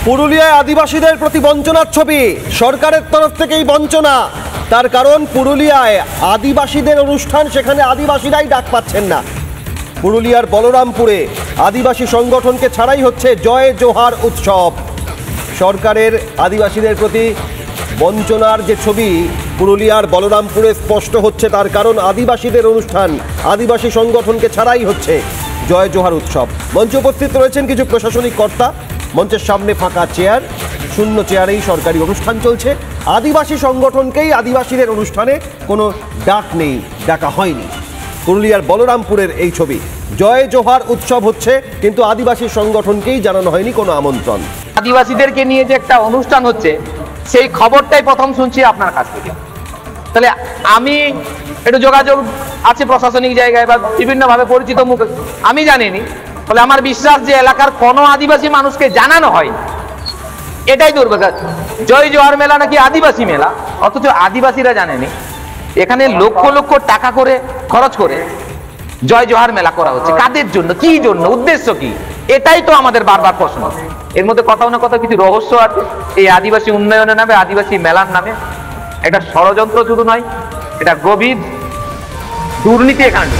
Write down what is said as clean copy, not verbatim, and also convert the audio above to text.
পুরুলিয়ায় আদিবাসীদের প্রতি বঞ্চনার ছবি, সরকারের তরফ থেকেই বঞ্চনা। তার কারণ পুরুলিয়ায় আদিবাসীদের অনুষ্ঠান, সেখানে আদিবাসীরাই ডাক পাচ্ছেন না। পুরুলিয়ার বলরামপুরে আদিবাসী সংগঠনকে ছাড়াই হচ্ছে জয় জোহার উৎসব। সরকারের আদিবাসীদের প্রতি বঞ্চনার যে ছবি পুরুলিয়ার বলরামপুরে স্পষ্ট হচ্ছে, তার কারণ আদিবাসীদের অনুষ্ঠান আদিবাসী সংগঠনকে ছাড়াই হচ্ছে জয় জোহার উৎসব। মঞ্চে উপস্থিত রয়েছেন কিছু প্রশাসনিক কর্তা। মঞ্চের সামনে ফাঁকা চেয়ার, শূন্য চেয়ারেই সরকারি অনুষ্ঠান চলছে। আদিবাসী সংগঠনকেই আদিবাসীদের অনুষ্ঠানে কোনো ডাক নেই, ডাকা হয়নি। পুরুলিয়ার বলরামপুরের এই ছবি, জয় জোহার উৎসব হচ্ছে কিন্তু আদিবাসী সংগঠনকেই জানানো হয়নি কোনো আমন্ত্রণ। আদিবাসীদেরকে নিয়ে যে একটা অনুষ্ঠান হচ্ছে সেই খবরটাই প্রথম শুনছি আপনার কাছ থেকে। তাহলে আমি একটু যোগাযোগ আছে প্রশাসনিক জায়গায় বা বিভিন্নভাবে পরিচিত মুখ, আমি জানিনি। ফলে আমার বিশ্বাস যে এলাকার কোনো আদিবাসী মানুষকে জানানো হয়, এটাই দুর্ভাগ্য। জয় জোহার মেলা নাকি আদিবাসী মেলা, অথচ আদিবাসীরা জানেনি। এখানে লক্ষ লক্ষ টাকা করে খরচ করে জয় জোহার মেলা করা হচ্ছে, কাদের জন্য, কি জন্য, উদ্দেশ্য কি? এটাই তো আমাদের বারবার প্রশ্ন। এর মধ্যে কোথাও না কোথাও কিছু রহস্য আছে। এই আদিবাসী উন্নয়নের নামে, আদিবাসী মেলার নামে একটা ষড়যন্ত্র শুধু নয়, এটা গভীর দুর্নীতি এখানে।